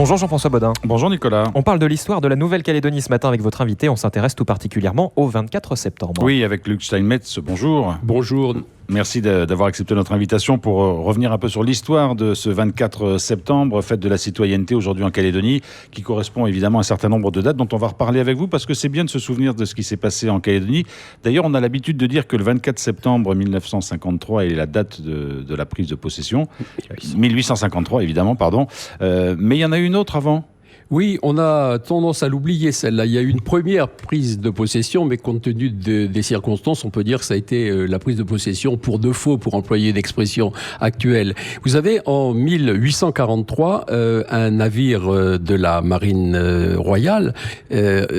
Bonjour Jean-François Bodin. Bonjour Nicolas. On parle de l'histoire de la Nouvelle-Calédonie ce matin avec votre invité. On s'intéresse tout particulièrement au 24 septembre. Oui, avec Luc Steinmetz, bonjour. Bonjour. Merci d'avoir accepté notre invitation pour revenir un peu sur l'histoire de ce 24 septembre, fête de la citoyenneté aujourd'hui en Calédonie, qui correspond évidemment à un certain nombre de dates dont on va reparler avec vous, parce que c'est bien de se souvenir de ce qui s'est passé en Calédonie. D'ailleurs, on a l'habitude de dire que le 24 septembre 1953 est la date de la prise de possession. 1853, évidemment, pardon. Mais il y en a une autre avant. Oui, on a tendance à l'oublier, celle-là. Il y a eu une première prise de possession, mais compte tenu des circonstances, on peut dire que ça a été la prise de possession pour de faux, pour employer une expression actuelle. Vous avez, en 1843, un navire de la marine royale,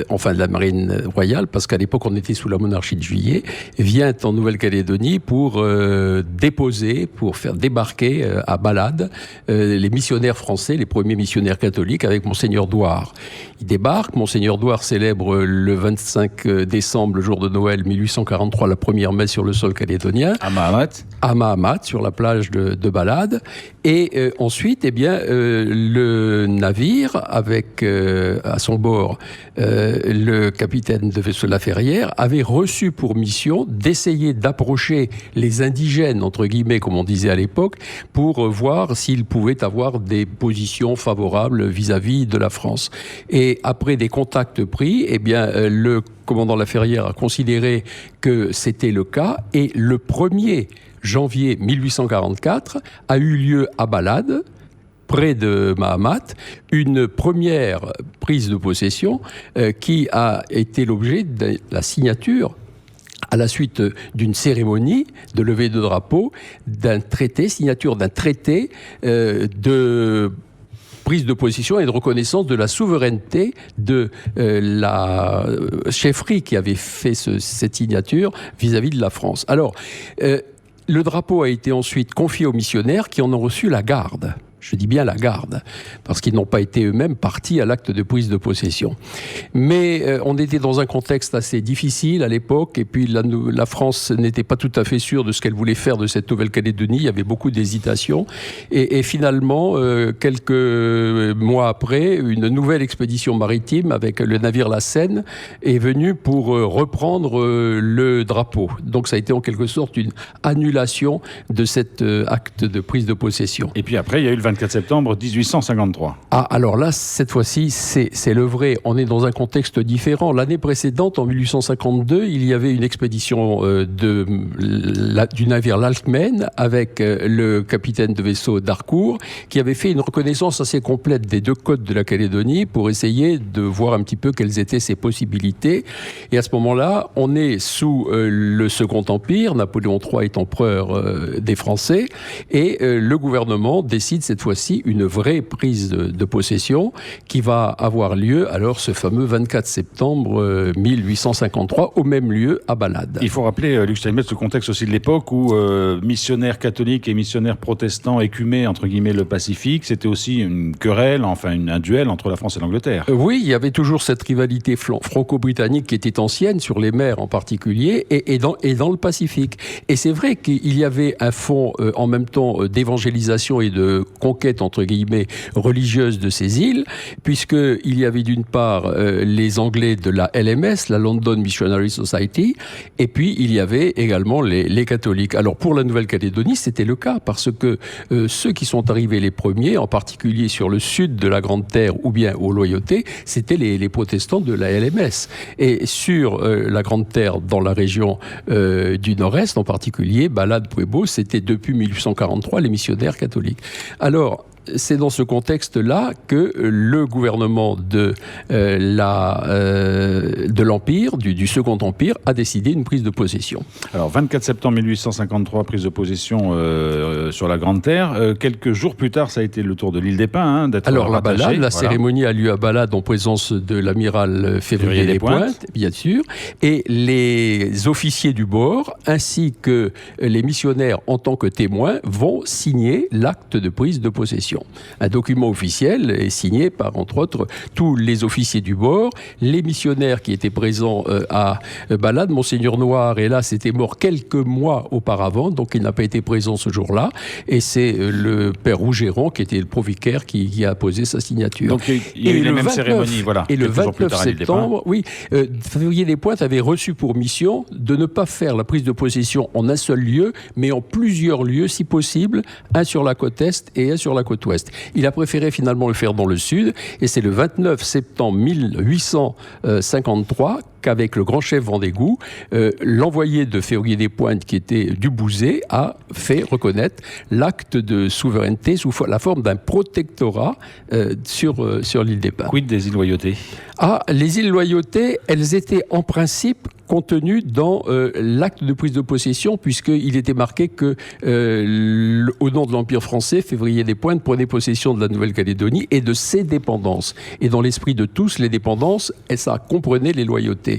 enfin de la marine royale, parce qu'à l'époque, on était sous la monarchie de Juillet, vient en Nouvelle-Calédonie pour déposer, pour faire débarquer à Balade les missionnaires français, les premiers missionnaires catholiques, avec Monseigneur Douar. Il débarque, Monseigneur Douar célèbre le 25 décembre, le jour de Noël 1843, la première messe sur le sol calédonien. À Mahamat. À Mahamat, sur la plage de Balade. Et ensuite, eh bien, le navire, avec à son bord le capitaine de vaisseau La Ferrière, avait reçu pour mission d'essayer d'approcher les indigènes, entre guillemets, comme on disait à l'époque, pour voir s'ils pouvaient avoir des positions favorables vis-à-vis de la France. Et après des contacts pris, eh bien, le commandant La Ferrière a considéré que c'était le cas, et le 1er janvier 1844 a eu lieu à Balade, près de Mahamat, une première prise de possession qui a été l'objet de la signature, à la suite d'une cérémonie de levée de drapeau, signature d'un traité de prise de possession et de reconnaissance de la souveraineté de la chefferie qui avait fait cette signature vis-à-vis de la France. Alors, le drapeau a été ensuite confié aux missionnaires qui en ont reçu la garde. Je dis bien la garde, parce qu'ils n'ont pas été eux-mêmes partis à l'acte de prise de possession. Mais on était dans un contexte assez difficile à l'époque, et puis la France n'était pas tout à fait sûre de ce qu'elle voulait faire de cette Nouvelle-Calédonie. Il y avait beaucoup d'hésitations. Et finalement, quelques mois après, une nouvelle expédition maritime avec le navire La Seine est venue pour reprendre le drapeau. Donc ça a été en quelque sorte une annulation de cet acte de prise de possession. Et puis après, il y a eu le 24 septembre 1853. Ah, alors là, cette fois-ci, c'est le vrai. On est dans un contexte différent. L'année précédente, en 1852, il y avait une expédition du navire l'Alcmen avec le capitaine de vaisseau d'Harcourt qui avait fait une reconnaissance assez complète des deux côtes de la Calédonie pour essayer de voir un petit peu quelles étaient ses possibilités. Et à ce moment-là, on est sous le Second Empire. Napoléon III est empereur des Français. Et le gouvernement décide cette fois-ci une vraie prise de possession qui va avoir lieu alors ce fameux 24 septembre 1853 au même lieu à Balade. Il faut rappeler, Luc Steinmetz, le contexte aussi de l'époque où missionnaires catholiques et missionnaires protestants écumaient entre guillemets le Pacifique. C'était aussi une querelle, enfin un duel entre la France et l'Angleterre. Oui, il y avait toujours cette rivalité franco-britannique qui était ancienne sur les mers en particulier et dans le Pacifique. Et c'est vrai qu'il y avait un fond en même temps d'évangélisation et de conquête, entre guillemets, religieuse de ces îles, puisqu'il y avait d'une part les Anglais de la LMS, la London Missionary Society, et puis il y avait également les catholiques. Alors pour la Nouvelle-Calédonie, c'était le cas, parce que ceux qui sont arrivés les premiers, en particulier sur le sud de la Grande Terre ou bien aux Loyautés, c'était les protestants de la LMS. Et sur la Grande Terre, dans la région du Nord-Est, en particulier, Balade, Pueblo, c'était depuis 1843 les missionnaires catholiques. Alors, c'est dans ce contexte-là que le gouvernement de l'Empire, du Second Empire, a décidé une prise de possession. Alors, 24 septembre 1853, prise de possession sur la Grande Terre. Quelques jours plus tard, ça a été le tour de l'île des Pins d'être alors, rattaché. La cérémonie a lieu à Balade en présence de l'amiral Février des Pointes, bien sûr, et les officiers du bord, ainsi que les missionnaires en tant que témoins, vont signer l'acte de prise de possession. possession. Un document officiel est signé par, entre autres, tous les officiers du bord, les missionnaires qui étaient présents à Balade. Monseigneur Noir, hélas, était mort quelques mois auparavant, donc il n'a pas été présent ce jour-là. Et c'est le père Rougeron, qui était le provicaire, qui a posé sa signature. Donc il y a eu les mêmes cérémonies, voilà. Et le 29 septembre, Février des Pointes avait reçu pour mission de ne pas faire la prise de possession en un seul lieu, mais en plusieurs lieux, si possible, un sur la côte est et un sur la côte ouest. Il a préféré finalement le faire dans le sud, et c'est le 29 septembre 1853 qu'avec le grand chef Vendégout, l'envoyé de Février des Pointes, qui était Dubouzet, a fait reconnaître l'acte de souveraineté sous la forme d'un protectorat sur l'île des Pins. Quid des îles Loyauté ? Les îles Loyauté, elles étaient en principe contenues dans l'acte de prise de possession, puisqu'il était marqué que, au nom de l'Empire français, Février des Pointes prenait possession de la Nouvelle-Calédonie et de ses dépendances. Et dans l'esprit de tous, les dépendances, ça comprenait les loyautés.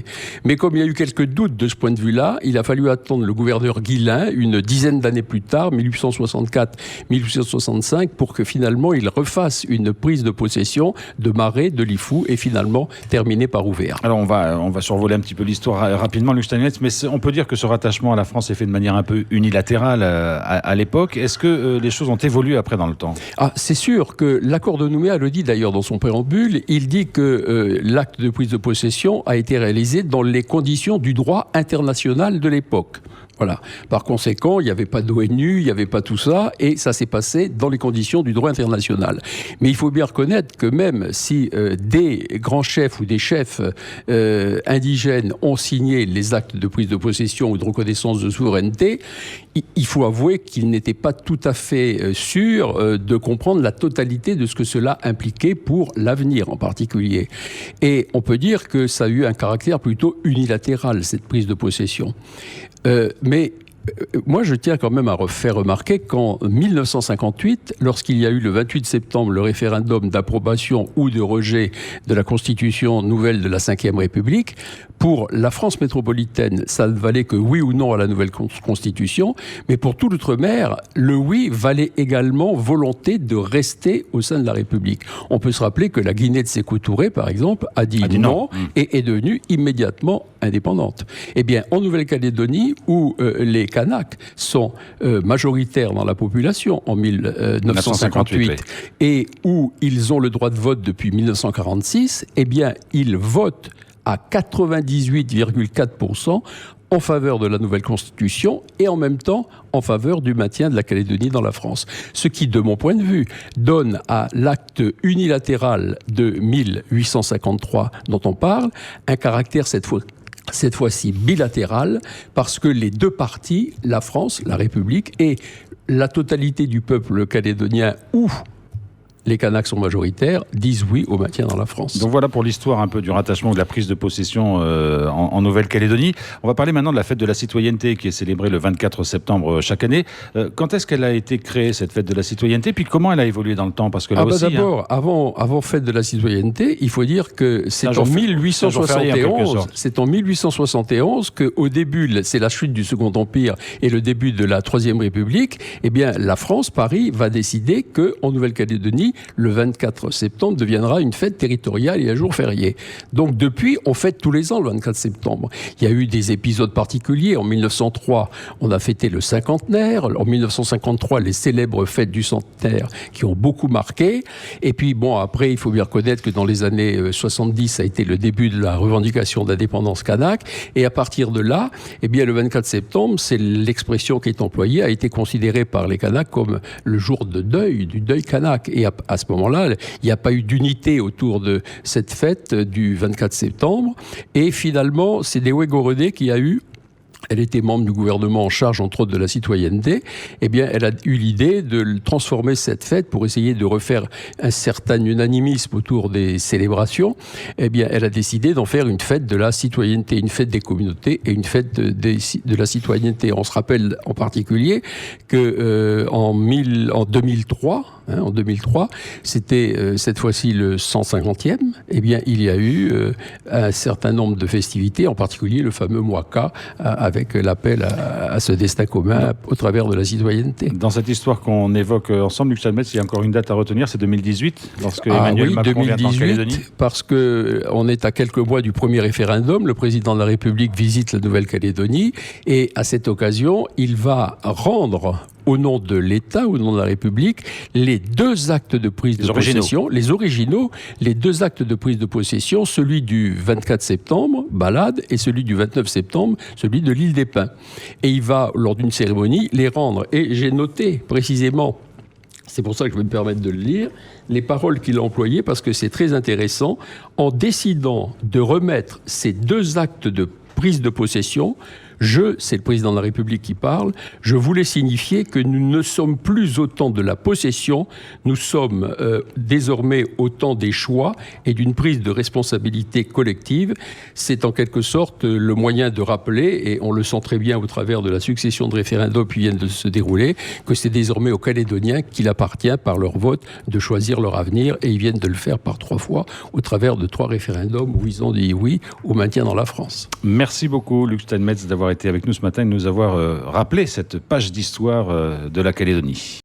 Mais comme il y a eu quelques doutes de ce point de vue-là, il a fallu attendre le gouverneur Guillain, une dizaine d'années plus tard, 1864-1865, pour que finalement il refasse une prise de possession de Marais, de Lifou, et finalement terminé par Ouvert. Alors on va survoler un petit peu l'histoire rapidement, Luc Steinmetz, mais on peut dire que ce rattachement à la France est fait de manière un peu unilatérale à l'époque. Est-ce que les choses ont évolué après dans le temps ? C'est sûr que l'accord de Nouméa le dit d'ailleurs dans son préambule. Il dit que l'acte de prise de possession a été réalisé dans les conditions du droit international de l'époque. Voilà. Par conséquent, il n'y avait pas d'ONU, il n'y avait pas tout ça, et ça s'est passé dans les conditions du droit international. Mais il faut bien reconnaître que même si des grands chefs ou des chefs indigènes ont signé les actes de prise de possession ou de reconnaissance de souveraineté, il faut avouer qu'ils n'étaient pas tout à fait sûrs de comprendre la totalité de ce que cela impliquait pour l'avenir en particulier. Et on peut dire que ça a eu un caractère plutôt unilatéral, cette prise de possession. Mais moi, je tiens quand même à faire remarquer qu'en 1958, lorsqu'il y a eu le 28 septembre le référendum d'approbation ou de rejet de la Constitution nouvelle de la Ve République, pour la France métropolitaine, ça ne valait que oui ou non à la nouvelle Constitution, mais pour tout l'outre-mer, le oui valait également volonté de rester au sein de la République. On peut se rappeler que la Guinée de Sékou Touré, par exemple, a dit non et est devenue immédiatement indépendante. Eh bien, en Nouvelle-Calédonie, où les Kanaks sont majoritaires dans la population en 1958 et où ils ont le droit de vote depuis 1946, eh bien, ils votent à 98,4% en faveur de la nouvelle Constitution et en même temps en faveur du maintien de la Calédonie dans la France. Ce qui, de mon point de vue, donne à l'acte unilatéral de 1853 dont on parle un caractère cette fois-ci bilatéral, parce que les deux parties, la France, la République et la totalité du peuple calédonien ou les Kanaks sont majoritaires, disent oui au maintien dans la France. Donc voilà pour l'histoire un peu du rattachement ou de la prise de possession en Nouvelle-Calédonie. On va parler maintenant de la fête de la citoyenneté qui est célébrée le 24 septembre chaque année. Quand est-ce qu'elle a été créée, cette fête de la citoyenneté, puis comment elle a évolué dans le temps ? Parce que là aussi, d'abord, avant fête de la citoyenneté, il faut dire que c'est en 1871. C'est en 1871 qu'au début, c'est la chute du Second Empire et le début de la Troisième République. Eh bien, la France, Paris, va décider qu'en Nouvelle-Calédonie, le 24 septembre deviendra une fête territoriale et un jour férié. Donc depuis, on fête tous les ans le 24 septembre. Il y a eu des épisodes particuliers. En 1903, on a fêté le cinquantenaire. En 1953, les célèbres fêtes du centenaire qui ont beaucoup marqué. Et puis bon, après, il faut bien reconnaître que dans les années 70, ça a été le début de la revendication d'indépendance kanak. Et à partir de là, eh bien, le 24 septembre, c'est l'expression qui est employée, a été considérée par les Kanaks comme le jour de deuil, du deuil kanak. Et à ce moment-là, il n'y a pas eu d'unité autour de cette fête du 24 septembre. Et finalement, c'est Dewe Gorodé qui a eu... Elle était membre du gouvernement en charge, entre autres, de la citoyenneté. Eh bien, elle a eu l'idée de transformer cette fête pour essayer de refaire un certain unanimisme autour des célébrations. Eh bien, elle a décidé d'en faire une fête de la citoyenneté, une fête des communautés et une fête de la citoyenneté. On se rappelle en particulier que en 2003, c'était cette fois-ci le 150e. Eh bien, il y a eu un certain nombre de festivités, en particulier le fameux Mwaka à avec l'appel à ce destin commun au travers de la citoyenneté. Dans cette histoire qu'on évoque ensemble, Luc Steinmetz, il y a encore une date à retenir, c'est 2018, lorsque Emmanuel Macron vient en Calédonie. Parce qu'on est à quelques mois du premier référendum, le président de la République visite la Nouvelle-Calédonie, et à cette occasion, il va rendre au nom de l'État, au nom de la République, les deux actes de prise de possession, les originaux, les deux actes de prise de possession, celui du 24 septembre, Balade, et celui du 29 septembre, celui de l'île des Pins. Et il va, lors d'une cérémonie, les rendre. Et j'ai noté précisément, c'est pour ça que je vais me permettre de le lire, les paroles qu'il a employées, parce que c'est très intéressant. En décidant de remettre ces deux actes de prise de possession, c'est le président de la République qui parle, je voulais signifier que nous ne sommes plus au temps de la possession, nous sommes désormais au temps des choix et d'une prise de responsabilité collective. C'est en quelque sorte le moyen de rappeler, et on le sent très bien au travers de la succession de référendums qui viennent de se dérouler, que c'est désormais aux Calédoniens qu'il appartient par leur vote de choisir leur avenir, et ils viennent de le faire par 3 fois au travers de 3 référendums où ils ont dit oui au maintien dans la France. Merci beaucoup Luc Steinmetz d'avoir été avec nous ce matin et de nous avoir rappelé cette page d'histoire de la Calédonie.